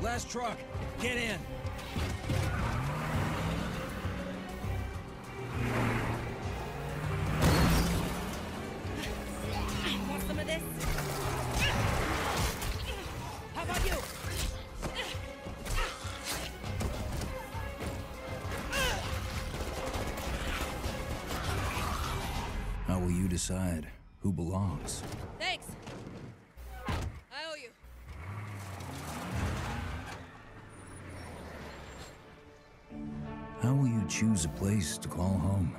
Last truck, get in. Want some of this? How about you? How will you decide who belongs? Thanks. I owe you. How will you choose a place to call home?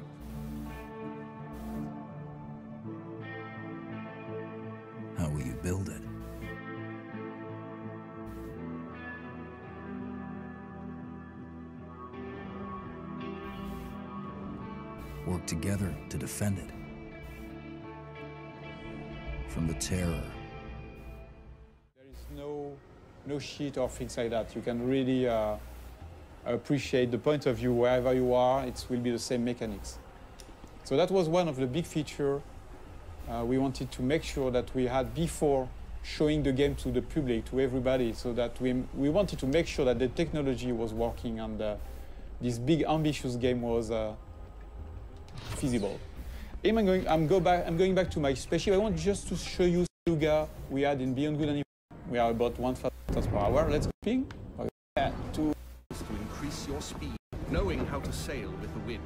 How will you build it? Work together to defend it from the terror. There is no shit or things like that. You can really appreciate the point of view wherever you are. It will be the same mechanics. So that was one of the big features we wanted to make sure that we had before showing the game to the public, to everybody, so that we wanted to make sure that the technology was working and this big ambitious game was feasible. I'm going back to my spaceship. I want just to show you Suga we had in Beyond Good and Evil. We are about 1,000 per hour. Let's go. To increase your speed, knowing how to sail with the wind.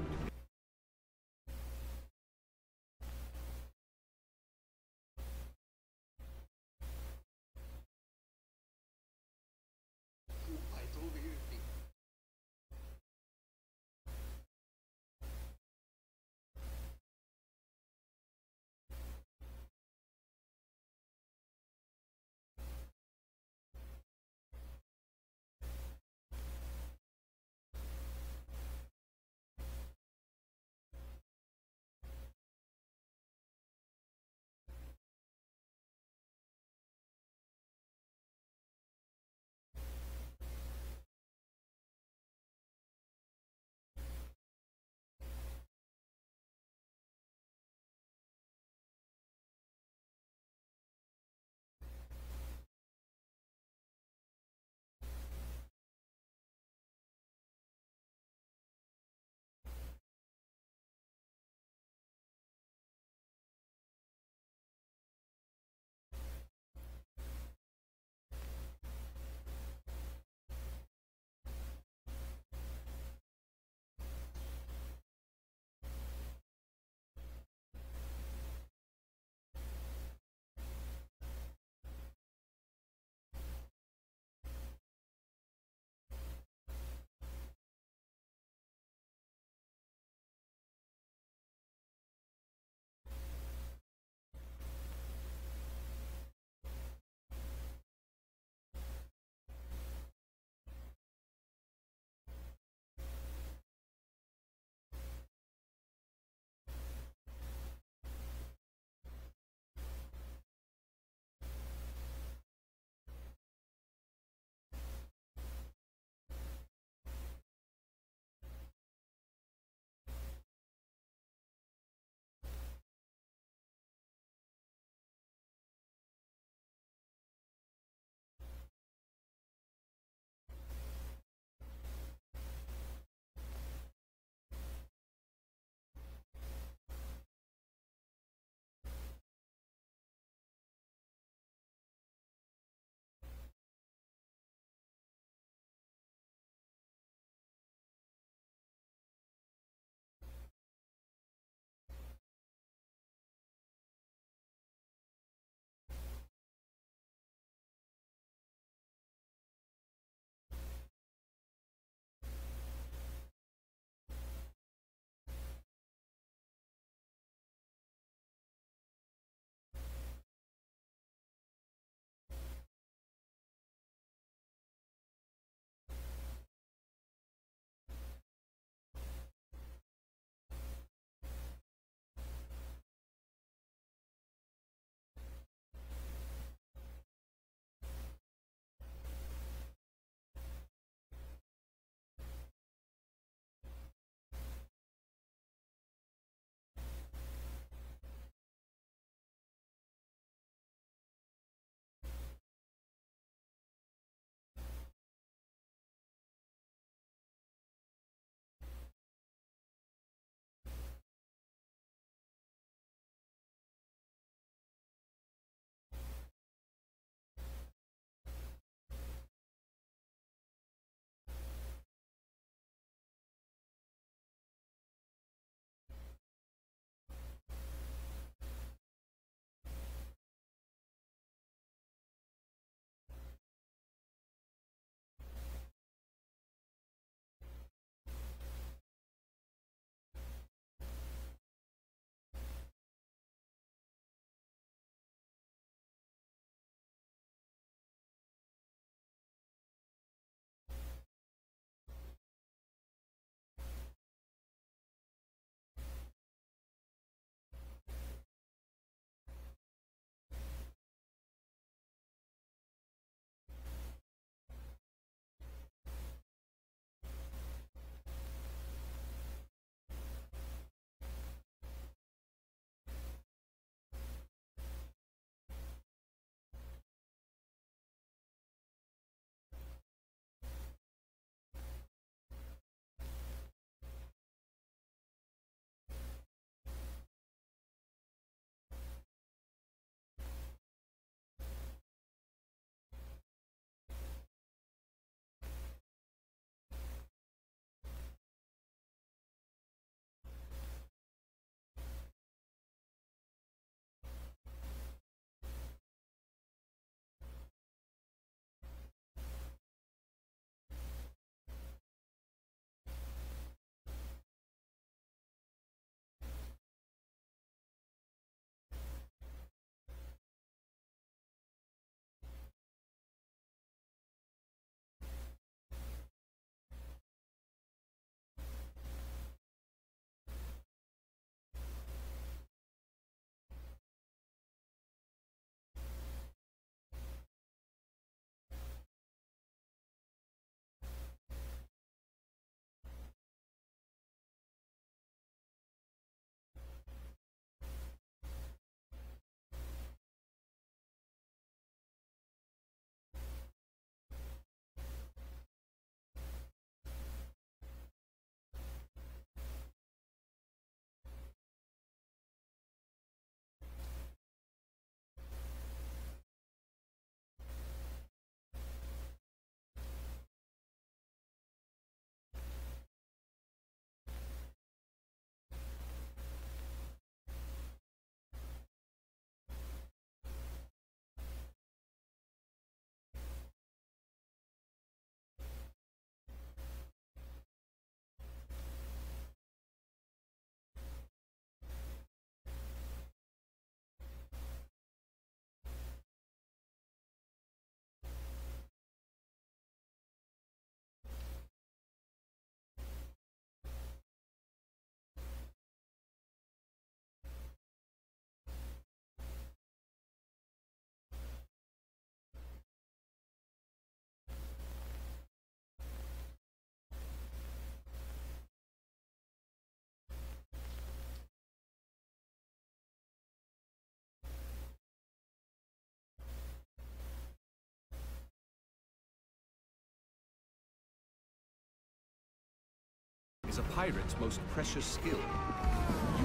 is a pirate's most precious skill.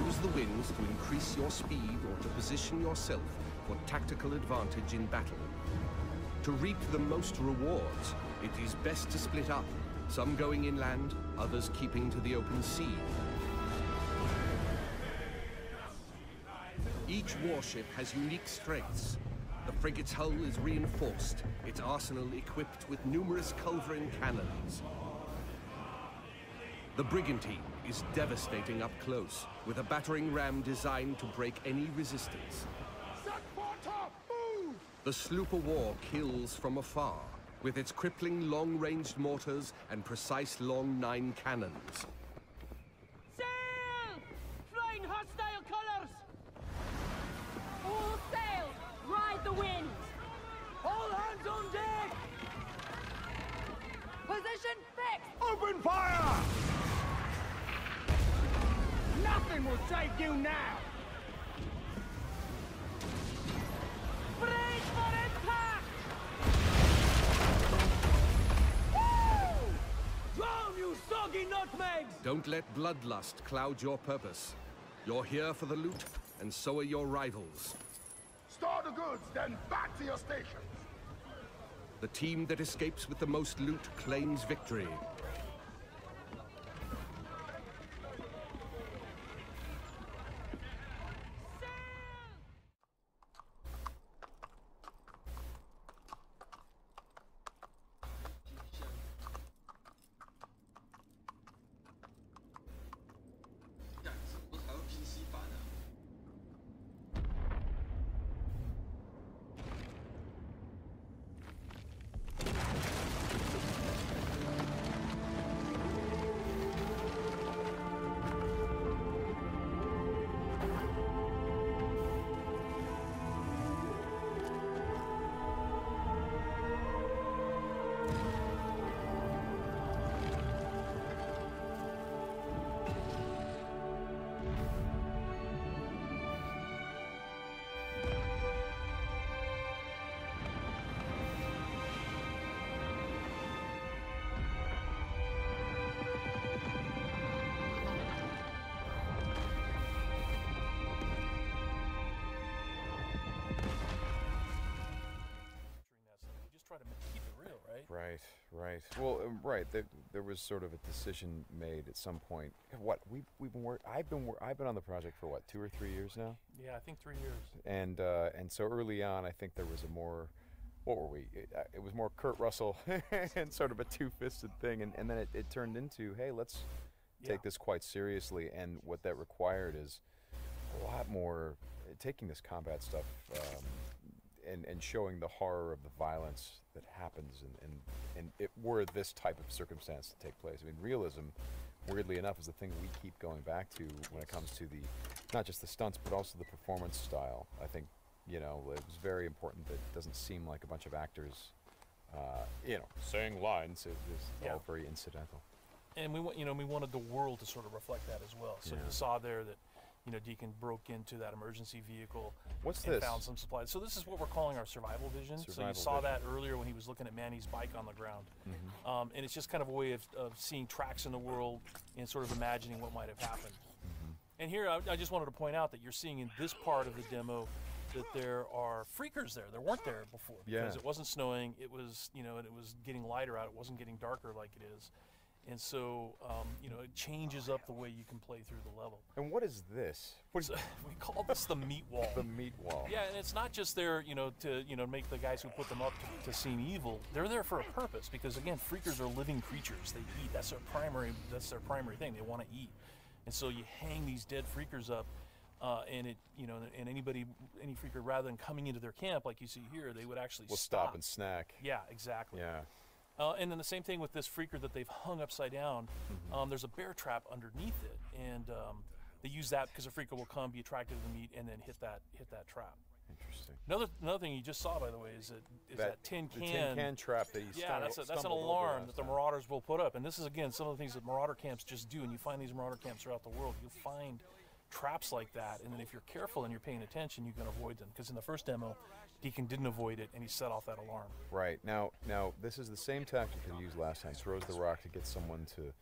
Use the winds to increase your speed or to position yourself for tactical advantage in battle. To reap the most rewards, it is best to split up, some going inland, others keeping to the open sea. Each warship has unique strengths. The frigate's hull is reinforced, its arsenal equipped with numerous culverin cannons. The brigantine is devastating up close, with a battering ram designed to break any resistance. The sloop of war kills from afar, with its crippling long-ranged mortars and precise long 9 cannons. Sail! Flying hostile colors! All sail! Ride the wind! All hands on deck! Position fixed! Open fire! Nothing will save you now! Brace for impact! Woo! Drown, you soggy nutmegs! Don't let bloodlust cloud your purpose. You're here for the loot, and so are your rivals. Store the goods, then back to your stations. The team that escapes with the most loot claims victory. Right. Well, right. There was sort of a decision made at some point. What I've been on the project for what, 2 or 3 years now. Yeah, I think 3 years. And so early on, I think there was a more, what were we? It was more Kurt Russell and sort of a two-fisted thing, and then it turned into, hey, let's take this quite seriously. And what that required is a lot more taking this combat stuff. And showing the horror of the violence that happens and it were this type of circumstance to take place. I mean, realism, weirdly enough, is the thing we keep going back to when it comes to not just the stunts, but also the performance style. I think, it was very important that it doesn't seem like a bunch of actors, saying lines. It was all very incidental. And we wanted the world to sort of reflect that as well. So you saw there that, Deacon broke into that emergency vehicle and found some supplies. So this is what we're calling our survival vision. So you saw that earlier when he was looking at Manny's bike on the ground. Mm-hmm. And it's just kind of a way of seeing tracks in the world and sort of imagining what might have happened. Mm-hmm. And here, I just wanted to point out that you're seeing in this part of the demo that there are freakers there. There weren't there before because it wasn't snowing. It was, and it was getting lighter out. It wasn't getting darker like it is. And so, it changes up the way you can play through the level. And what is this? We call this the meat wall. The meat wall. Yeah, and it's not just there, to make the guys who put them up to seem evil. They're there for a purpose because, again, freakers are living creatures. They eat. That's their primary thing. They want to eat. And so you hang these dead freakers up, and any freaker, rather than coming into their camp like you see here, they would actually stop and snack. Yeah, exactly. Yeah. And then the same thing with this freaker that they've hung upside down. Mm-hmm. There's a bear trap underneath it, and they use that because a freaker will come, be attracted to the meat, and then hit that trap. Interesting. Another thing you just saw, by the way, is that tin can. The tin can trap that you that's an alarm that the Marauders will put up, and this is again some of the things that Marauder camps just do. And you find these Marauder camps throughout the world. You'll find traps like that, and then if you're careful and you're paying attention, you can avoid them. Because in the first demo, Deacon didn't avoid it, and he set off that alarm. Right. Now this is the same tactic that he used last time. Throws the rock to get someone to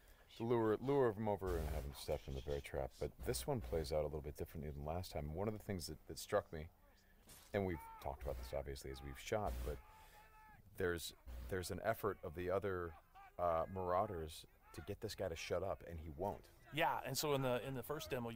lure them over and have them step in the bear trap. But this one plays out a little bit differently than last time. One of the things that struck me, and we've talked about this obviously as we've shot, but there's an effort of the other marauders to get this guy to shut up, and he won't. Yeah, and so in the first demo,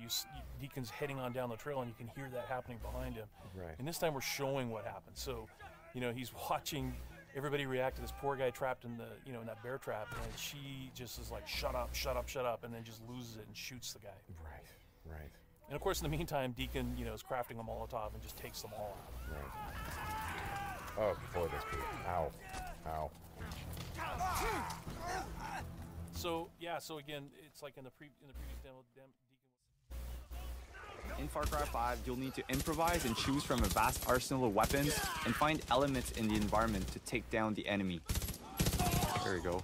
Deacon's heading on down the trail, and you can hear that happening behind him. Right. And this time we're showing what happened. So, he's watching everybody react to this poor guy trapped in in that bear trap, and she just is like, shut up, shut up, shut up, and then just loses it and shoots the guy. Right, right. And of course, in the meantime, Deacon, is crafting a Molotov and just takes them all out. Right. Oh boy, that's good. Ow, ow. So yeah, so again, it's like in the previous demo, Deacon. In Far Cry 5, you'll need to improvise and choose from a vast arsenal of weapons and find elements in the environment to take down the enemy. There we go.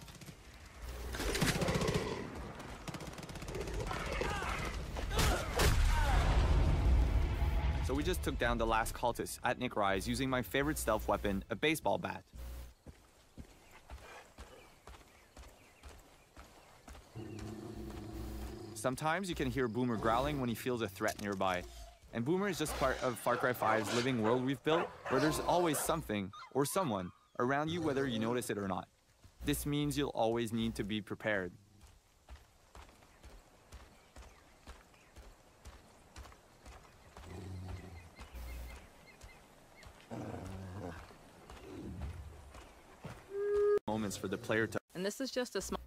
So we just took down the last cultist at Nick Rise using my favorite stealth weapon, a baseball bat. Sometimes you can hear Boomer growling when he feels a threat nearby. And Boomer is just part of Far Cry 5's living world we've built, where there's always something or someone around you whether you notice it or not. This means you'll always need to be prepared. Moments for the player to... And this is just a small...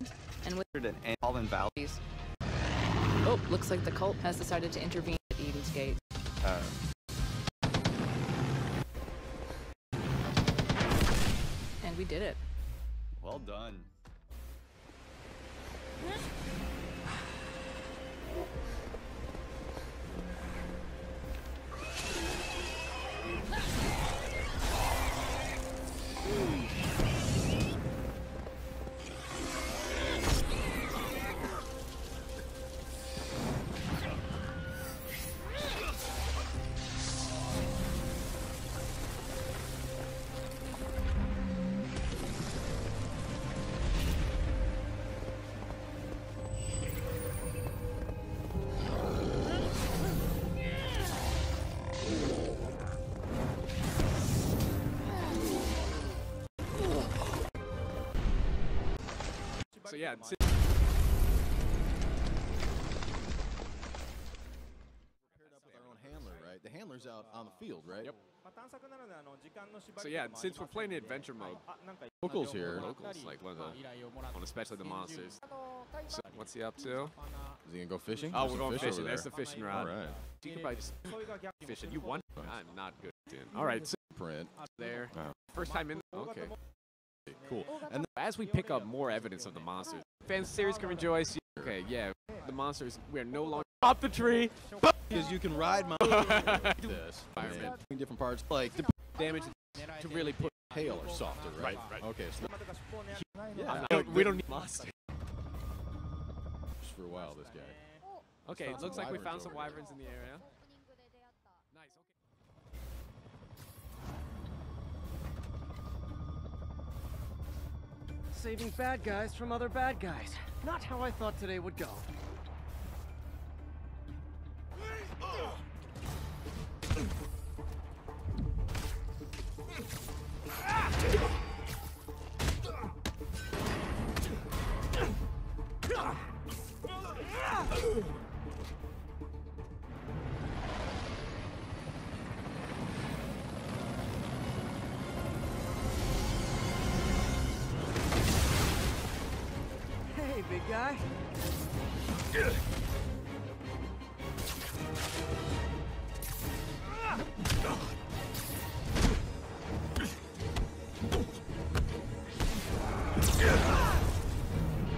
and with... and Holland Valleys. Oh, looks like the cult has decided to intervene at Eden's Gate. And we did it. Well done. So yeah, paired up with our own handler, right? The handler's out on the field, right? Yep. So yeah, since we're playing adventure mode, locals here, like especially the monsters. So what's he up to? Is he gonna go fishing? Oh, we're going fishing. That's the fishing rod. All right. You can probably just fishing. You won. I'm not good, dude. All right. So print there. First time in. Okay. Cool. And as we pick up more evidence of the monsters, fans series can rejoice. Okay, yeah, the monsters. We are no longer up the tree because you can ride this environment. Different parts, like the damage to really put tail or softer, right? Right. Okay. So yeah, we don't need monsters. Just for a while, this guy. Okay, it looks like we found some wyverns in the area. Nice. Okay. Saving bad guys from other bad guys. Not how I thought today would go. Hey, big guy.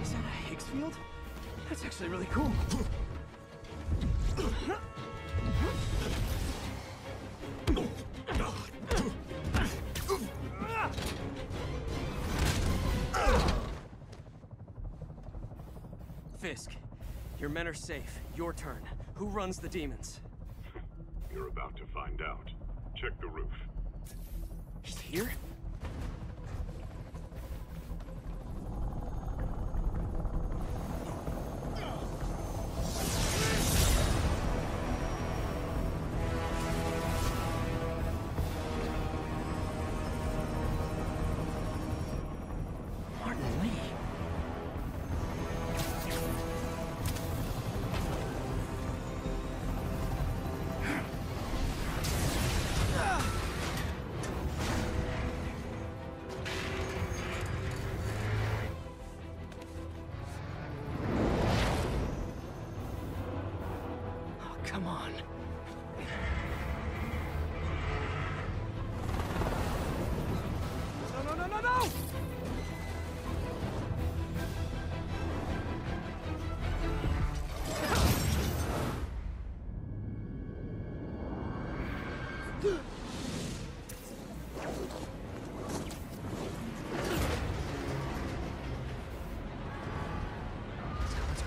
Is that a Higgs field? That's actually really cool. Fisk, your men are safe. Your turn. Who runs the demons? You're about to find out. Check the roof. He's here? Come on. No, no, no, no, no!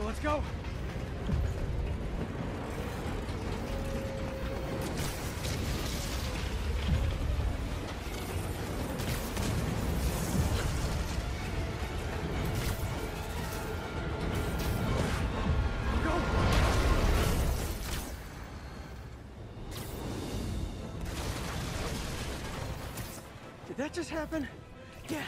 Let's go. Did that just happen? Yeah.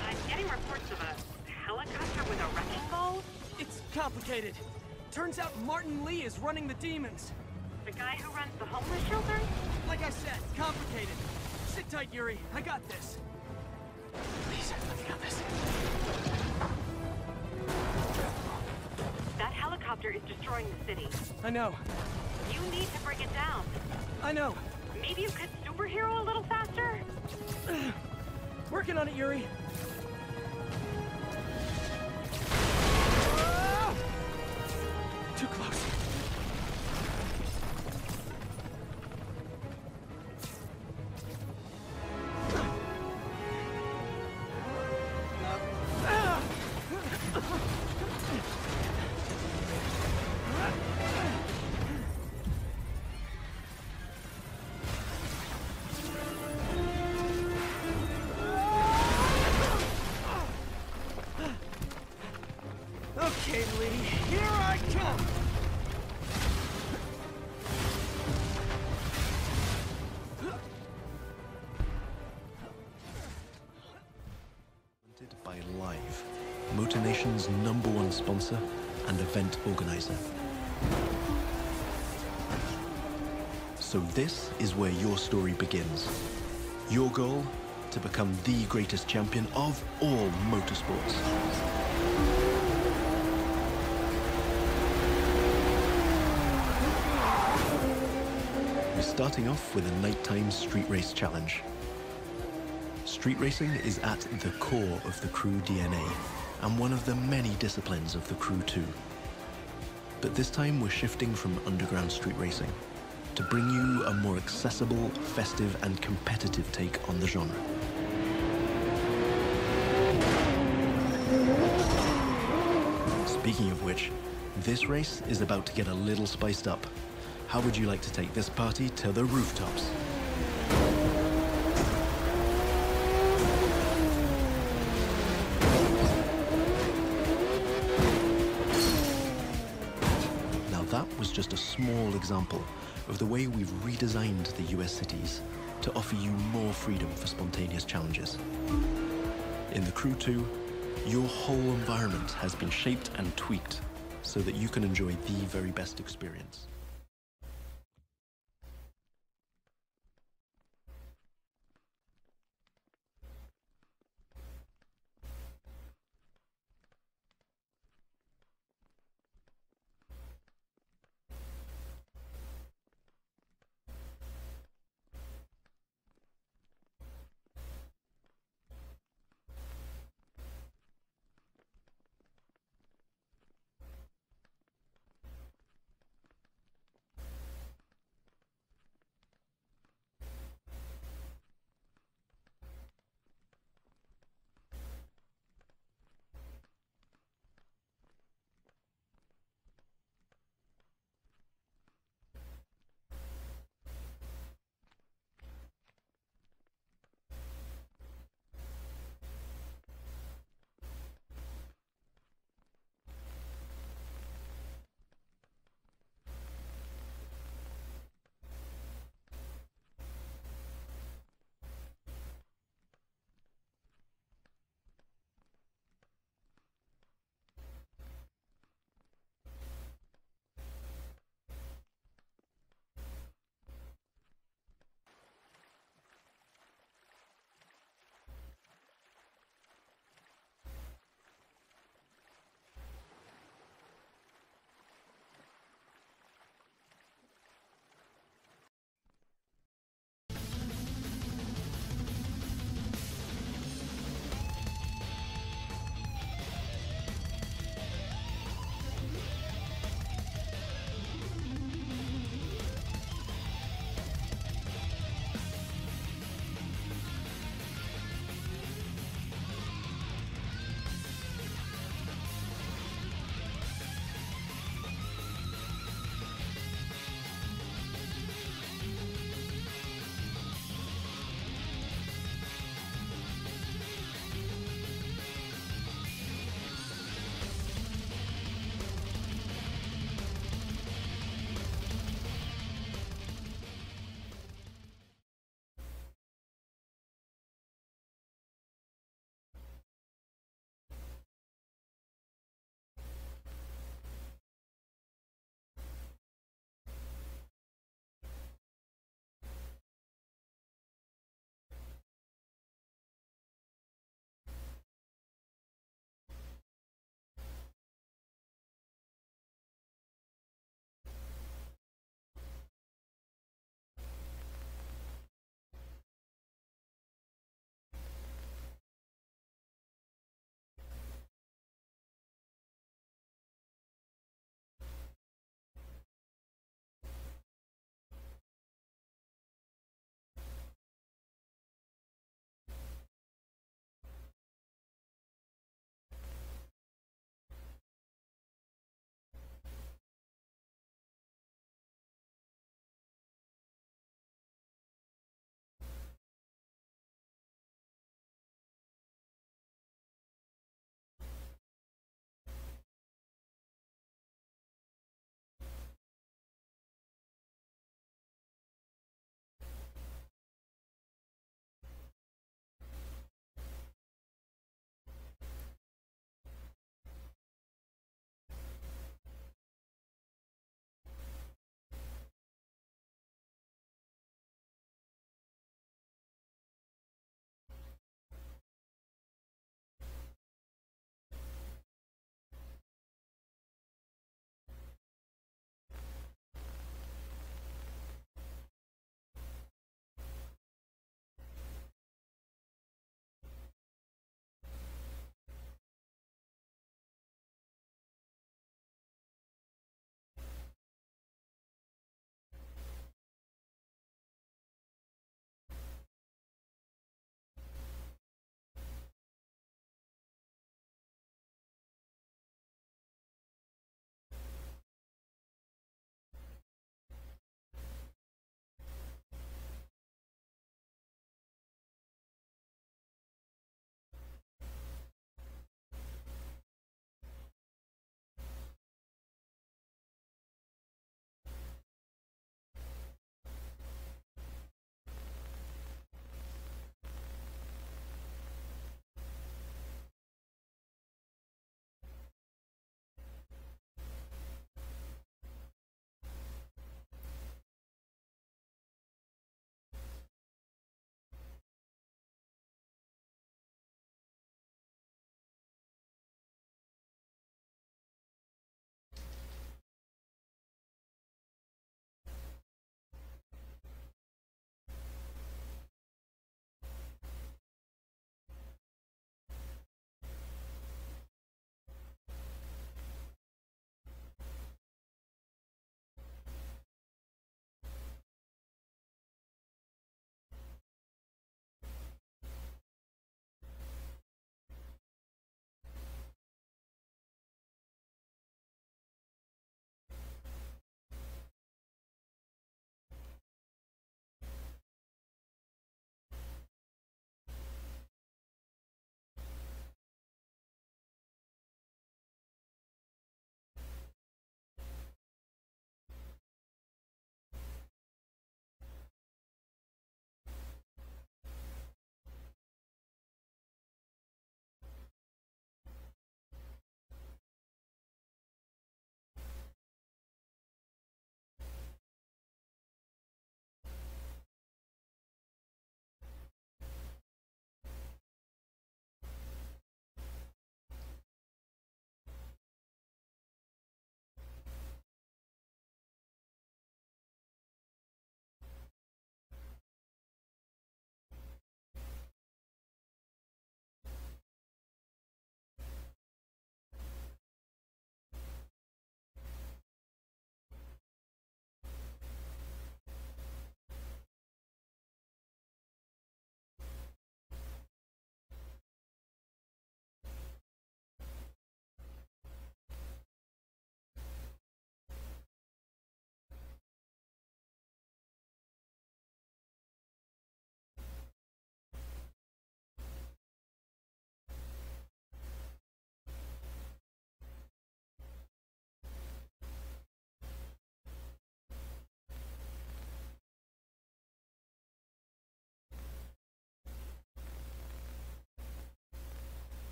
I'm getting reports of a helicopter with a wrecking ball? It's complicated. Turns out Martin Lee is running the demons. The guy who runs the homeless shelter? Like I said, complicated. Sit tight, Yuri. I got this. Please, I got this. That helicopter is destroying the city. I know. You need to bring it down. I know. Maybe you could superhero a little faster? Working on it, Yuri. Too close. Okay, Lee, here I come! By Live, Motor Nation's #1 sponsor and event organizer. So this is where your story begins. Your goal? To become the greatest champion of all motorsports. We're starting off with a nighttime street race challenge. Street racing is at the core of the Crew DNA and one of the many disciplines of the Crew 2. But this time we're shifting from underground street racing to bring you a more accessible, festive and competitive take on the genre. Speaking of which, this race is about to get a little spiced up. How would you like to take this party to the rooftops? Now that was just a small example of the way we've redesigned the US cities to offer you more freedom for spontaneous challenges. In the Crew 2, your whole environment has been shaped and tweaked so that you can enjoy the very best experience.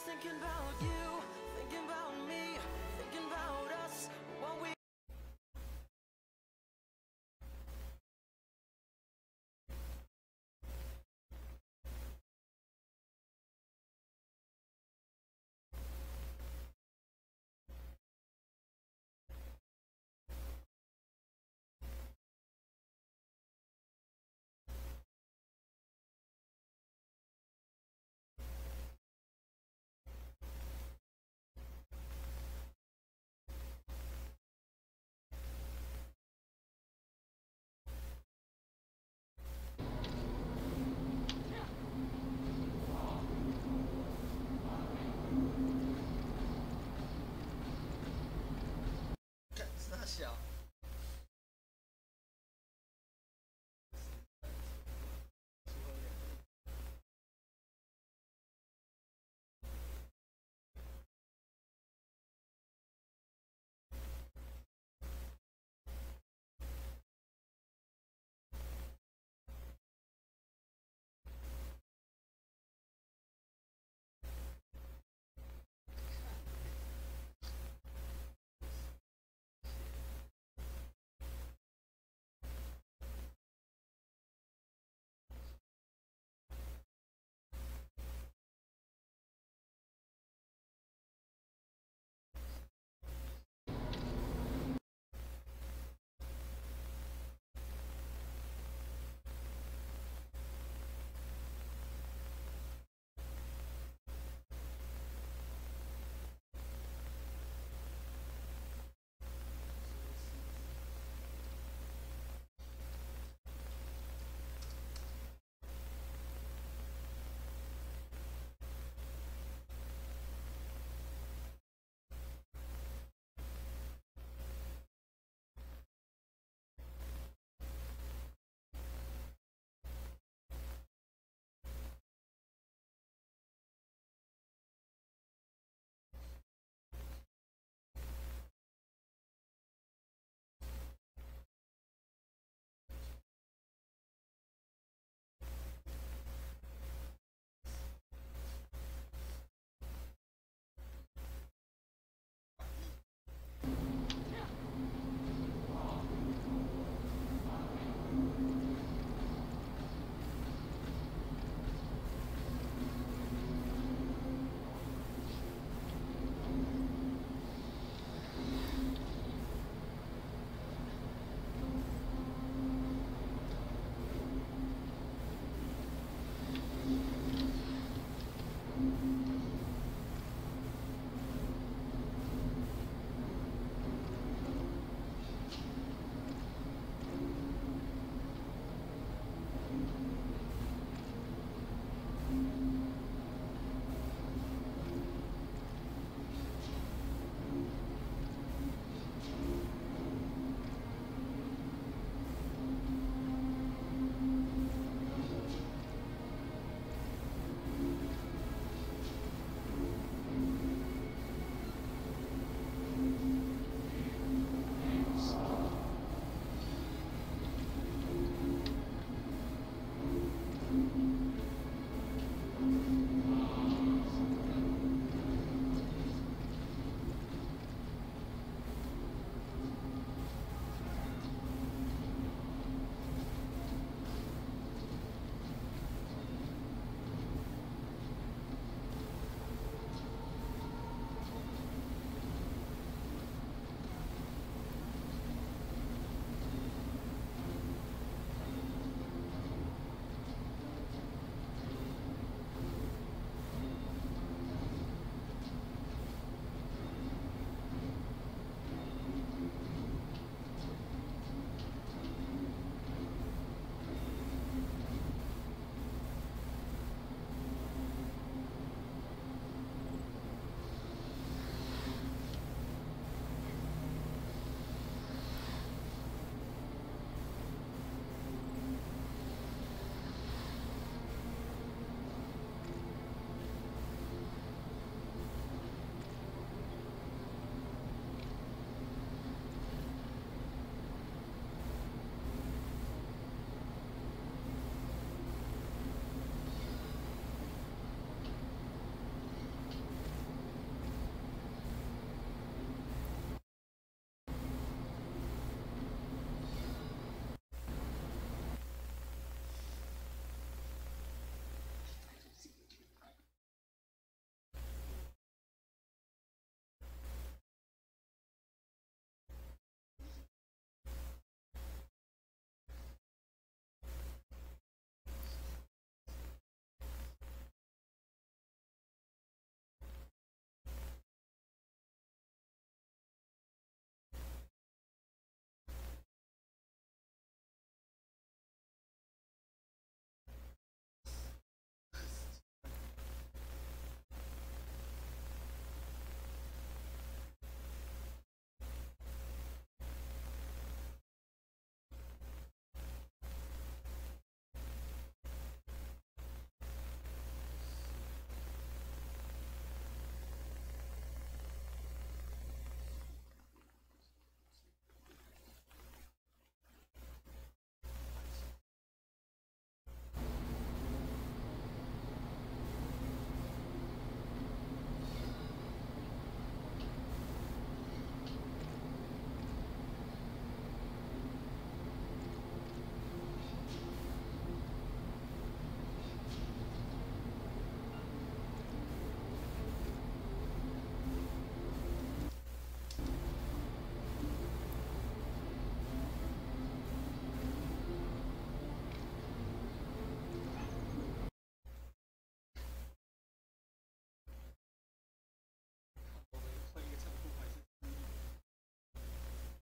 Thinking about you